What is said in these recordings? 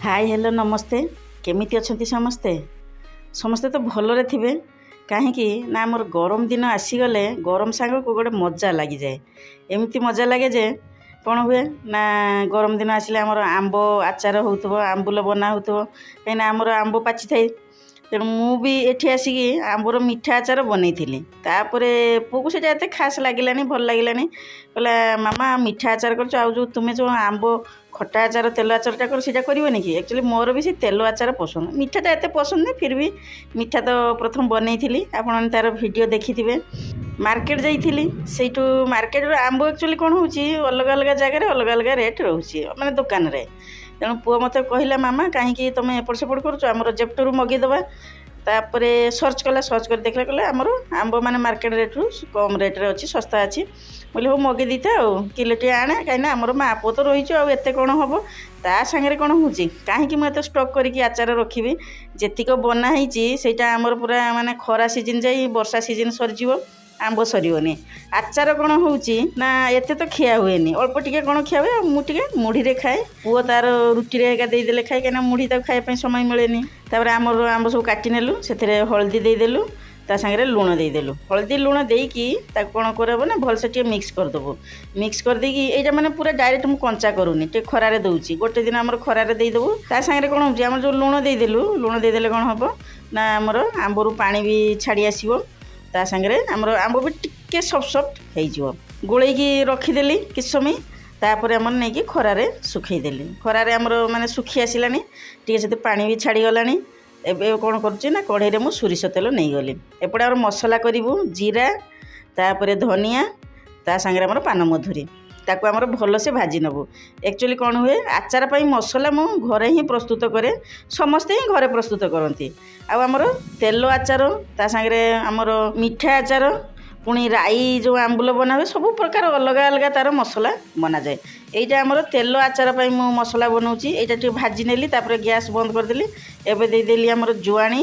Hi hello नमस्ते केमिति अछंती समस्ते समस्ते तो भलरे थिबे कहीं ना आमर गरम दिन आसीगले गरम सांग को गोटे मजा लगी जाए एमती मजा लगे जे कौन हुए ना गरम दिन आसिले आमर आंब आचार होउथबो आंबुल बना होउथबो कहीं आमर आंब पाची थाए तेणु मुझे एठी आसिकी आंबर मिठा आचार बनई तापरे पुआ को सेटा एते खास लगिलानी भल लगिलानी कहला मामा मिठा आचार कर तुम्हें जो आंब खटा आचार तेल आचारटा कर सीटा करबनी कि एक्चुअली मोर भी से तेल आचार पसंद मिठाटा एते पसंद नहीं फिर भी मिठा तो प्रथम बनई आपन तार वीडियो देखी मार्केट जाइली से मार्केट आंब एक्चुअली कौन हो अलग अलग जगह अलग अलग रेट रोचे माने दुकान रे तेणु पुआ मत कहला मामा कहीं तुम एपट सेपट कर जेप्टू मगेदबा तापरे सर्च कला सर्च कर देखला कहला आमर आंब माने मार्केट रेट रु कम रेट रे अच्छी सस्ता अच्छी बोले हो मगे दीता किलोटे आने कहीं आमर माँ पुओ तो रही आते कौन हम ता सागर कौन हो कहीं मुझे स्टक करके आचार रखी जेतिक बनाई सेटा आमर पूरा माने खरा सीजन जाई वर्षा सीजन सरीज आंब सरीबनी आचार कौन हो ना एत तो खिया हुए अल्प टिके कौन खिया हुए मुझे मुढ़ी रे खाए पुओ तार रुटी देदेले खाए कहीं मुढ़ी तक खाया समय मिले तापर आमर आंब सब काटी नेलु से हलदी देदेलु ता सागरे लुण देदेलु हलदी लुण देकी कौन करब ना भलसे टे मिक्स करदेबू मिक्स कर देकी एटा माने पूरा डायरेक्ट मु कंचा करूनी टे खरारे दउची गोटे दिन आमर खरारे देदेबू ता सागरे कौन हो आमर जो लुण देदेले कौन हम ना आमर आंबरू पानी भी छाड़ी आसीबो ता सागरे आमर आंब भी टिके सफ्ट सफ्ट हो गोलैकी रखीदेली किछ समय तापर आमर नहीं खरारे सुखईदेली खरारे आमर माने सुखी आसिलानी टिके से पानी भी छाड़ी गलानी एबे कौन करुच्ची ना कढ़ई रे मु सोरिष तेल नहीं गली एपटे आमर मसला करूँ जीरा तापर धनिया ता सागरे आमर पान मधुरी ताको आमर भल से भाजी नबू एक्चुअली कौन हुए आचार पाई मसला मु घरे ही प्रस्तुत करे समस्ते ही घरे प्रस्तुत करती आमर तेल आचार ता सागरे आमर मिठा आचार पुणी राई जो आंबुल बनावे सब प्रकार अलग अलग तार मसला बना जाए এইটা आमर तेल आचार पाई मु मसला बनाऊँगी यहाँ टे भाजी नेली तापर गैस बंद करदेली एवं देदेली आमर जुआणी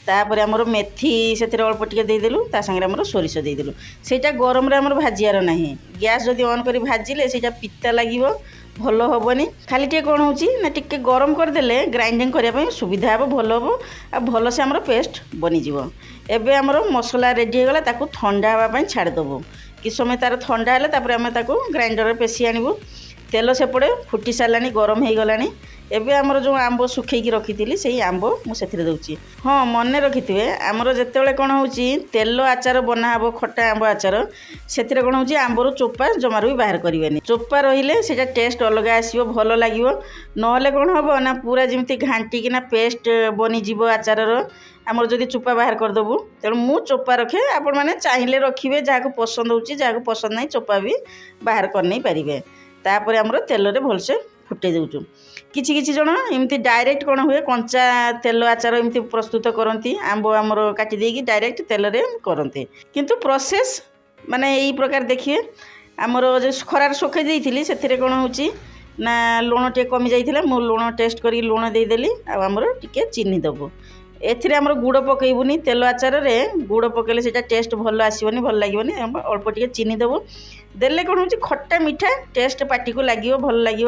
तापर आमर मेथी से अल्प टिके देदेलु ता संगे आमर सोरिष देदेलु सेटा गरम रे आमर भाजियार नाही गैस जदि ऑन करी भाजिले सेटा पिता लागिवो भल हेनी खाली टे कौन हो ना टिके गरम करदेले ग्राइंडिंग करने सुविधा हे भल हे आ भल से आमर पेस्ट बनीज एबे आमर मसला रेडी होगला ताकू ठंडा हाँवाई छाड़देबू कि समय तार ठंडा है तापर आम ताकू ग्राइंडर पेशी आणबू तेल सेपटे फुटी सारानी गरम हो गलानी एबे आमर जो आंब सुखैकी रखी से आंब मुझे दूची हाँ मन रखिथे आमर जिते कौन हो तेल आचार बनाब खटा आंब आचार से कौन हो आंबर चोपा जमार भी बाहर करेंगे चोपा रही से टेस्ट अलग आसो भल लगे ना कौन हम ना पूरा जमी घाटिकिना पेस्ट बनीज आचार आमर जदि चोपा बाहर करदेबू तेणु मु चोपा रखे आपण मैंने चाहिए रखिए जहाँ पसंद हो पसंद नहीं चोपा भी बाहर करनी पारे तापर आमर तेल रे भलसे फुटे देचु किछि किछि जन एमती डायरेक्ट कौन हुए कंचा तेल आचार एमती प्रस्तुत करती आंब आमर काटी देकी डायरेक्ट तेल रे करते किंतु प्रोसेस माने यही प्रकार देखिए आमर जो खरार सुखई देइथिली सेथिरे कौन होची ना लुण टे कमी जाइथिला मु लुण टेस्ट करी लुण देदेली आ आमर टिके चीनी देबो एथिरे आमर गुड़ पकईबुनी तेल आचार रे गुड़ पकेले सेटा टेस्ट भल आसबनी भल लगे अल्प टिके चीनी देबो देले कौन हो खट्टा मीठा टेस्ट पाटी को लगे भल लगे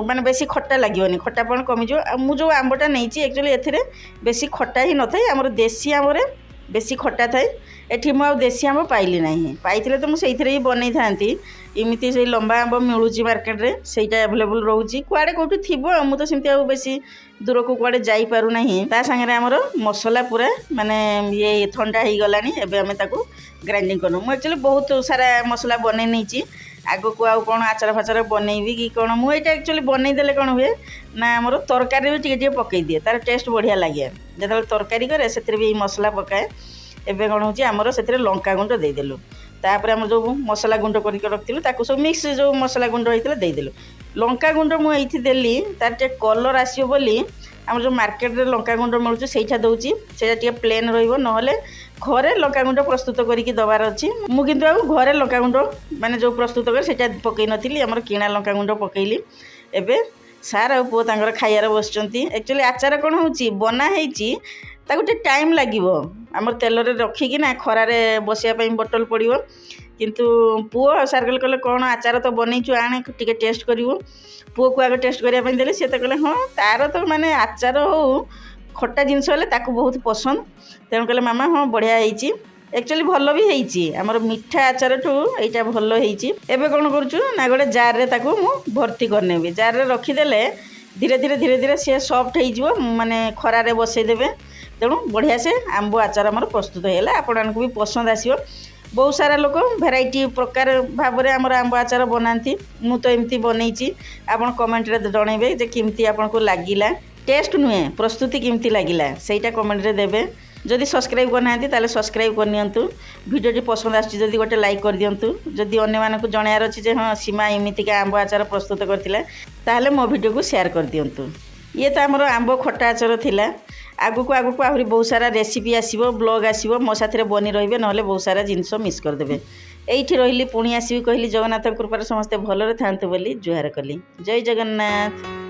माने बेसी खट्टा लगे खट्टापण कमिज मु जो आंबटा नहीं एक्चुअली एथिरे बेसी खट्टा ही न थाए आमर देसी आंबरे बेसी खट्टा थाए एठी मु देसी आंब पाइली नहीं पाइथिले तो मुझे ही बनई थांती इमिति से लंबा आंब मिलूची मार्केट रे सेटा अवेलेबल रोची कुआडे कोठी थिबो मु तो सेमती बेसी दूर को कुआडे जाई पारु नहीं ता संगे आमर मसला पूरा माने ये ठंडा ही गलानी एबे हमें ताको ग्राइंडिंग करू मु एक्चुअली बहुत सारा मसला बनै नहीं आगो को आउ कौन आचार फाचार बनईबी कि कौन मुझे एक्चुअली बनई देले कौन हुए ना आमर तरकारी भी टिके पकई दिए तार टेस्ट बढ़िया लगे जो तरकारी करे से भी मसला पकाए एबे कौन हो आमर से लंका गुंड देदेलु तापर आम जो मसला गुंड करके रखिलु ताकू सब मिक्स जो मसला गुंड होता देदेलु लंका गुंड मुझे देली तार टे कलर आसो बोली आम जो मार्केट रे लंका गुंड मिलूँ सेठा दूची से प्लेन रही घरे लंका गुंड प्रस्तुत करके दबार अच्छी मुझे घरे लंका गुंड माने जो प्रस्तुत कर सेटा पकई नथिली आमर किणा लंका गुंड पकईली एबे सार आ पुओ तांकर खाइबार बसचंती एक्चुअली आचार कौन हो बना है ताकू टाइम लगे आमर तेल रे रखिकी ना खरारे बसिया बोतल पड़ो କିନ୍ତୁ ପୁଅ ସାର୍ କହିଲେ କ'ଣ ଆଚାର ତ ବନେଇଛୁ ଆଣେ ଟିକେ ଟେଷ୍ଟ କରିବୁ। ପୁଅକୁ ଆଗ ଟେଷ୍ଟ କରିବା ପାଇଁ ଦେଲେ। ସିଏ ତ କହିଲେ ହଁ ତା'ର ତ ମାନେ ଆଚାର ହଉ ଖଟା ଜିନିଷ ହେଲେ ତାକୁ ବହୁତ ପସନ୍ଦ। ତେଣୁ କହିଲେ ମାମା ହଁ ବଢ଼ିଆ ହେଇଛି। ଆକ୍ଚୁଆଲି ଭଲ ବି ହେଇଛି, ଆମର ମିଠା ଆଚାରଠୁ ଏଇଟା ଭଲ ହେଇଛି। ଏବେ କ'ଣ କରୁଛୁ ନା ଗୋଟେ ଜାର୍ରେ ତାକୁ ମୁଁ ଭର୍ତ୍ତି କରିନେବି। ଜାର୍ରେ ରଖିଦେଲେ ଧୀରେ ଧୀରେ ସିଏ ସଫ୍ଟ ହେଇଯିବ, ମାନେ ଖରାରେ ବସେଇଦେବେ। ତେଣୁ ବଢ଼ିଆ ସେ ଆମ୍ବ ଆଚାର ଆମର ପ୍ରସ୍ତୁତ ହେଇଗଲା। ଆପଣମାନଙ୍କୁ ବି ପସନ୍ଦ ଆସିବ। ବହୁତ ସାରା ଲୋକ ଭେରାଇଟି ପ୍ରକାର ଭାବରେ ଆମର ଆମ୍ବ ଆଚାର ବନାନ୍ତି। ମୁଁ ତ ଏମିତି ବନେଇଛି। ଆପଣ କମେଣ୍ଟରେ ଜଣାଇବେ ଯେ କେମିତି ଆପଣଙ୍କୁ ଲାଗିଲା, ଟେଷ୍ଟ ନୁହେଁ ପ୍ରସ୍ତୁତି କେମିତି ଲାଗିଲା ସେଇଟା କମେଣ୍ଟରେ ଦେବେ। ଯଦି ସବସ୍କ୍ରାଇବ୍ କରିନାହାନ୍ତି ତାହେଲେ ସବସ୍କ୍ରାଇବ୍ କରିନିଅନ୍ତୁ। ଭିଡ଼ିଓଟି ପସନ୍ଦ ଆସୁଛି ଯଦି ଗୋଟେ ଲାଇକ୍ କରିଦିଅନ୍ତୁ। ଯଦି ଅନ୍ୟମାନଙ୍କୁ ଜଣାଇବାର ଅଛି ଯେ ହଁ ସୀମା ଏମିତିକା ଆମ୍ବ ଆଚାର ପ୍ରସ୍ତୁତ କରିଥିଲା ତାହେଲେ ମୋ ଭିଡ଼ିଓକୁ ସେୟାର କରିଦିଅନ୍ତୁ। ଇଏ ତ ଆମର ଆମ୍ବ ଖଟା ଆଚାର ଥିଲା। ଆଗକୁ ଆହୁରି ବହୁତ ସାରା ରେସିପି ଆସିବ, ବ୍ଲଗ୍ ଆସିବ। ମୋ ସାଥିରେ ବନି ରହିବେ, ନହେଲେ ବହୁତ ସାରା ଜିନିଷ ମିସ୍ କରିଦେବେ। ଏଇଠି ରହିଲି, ପୁଣି ଆସିବି କହିଲି। ଜଗନ୍ନାଥଙ୍କ କୃପାରେ ସମସ୍ତେ ଭଲରେ ଥାଆନ୍ତୁ ବୋଲି ଜୁହାର କଲି। ଜୟ ଜଗନ୍ନାଥ।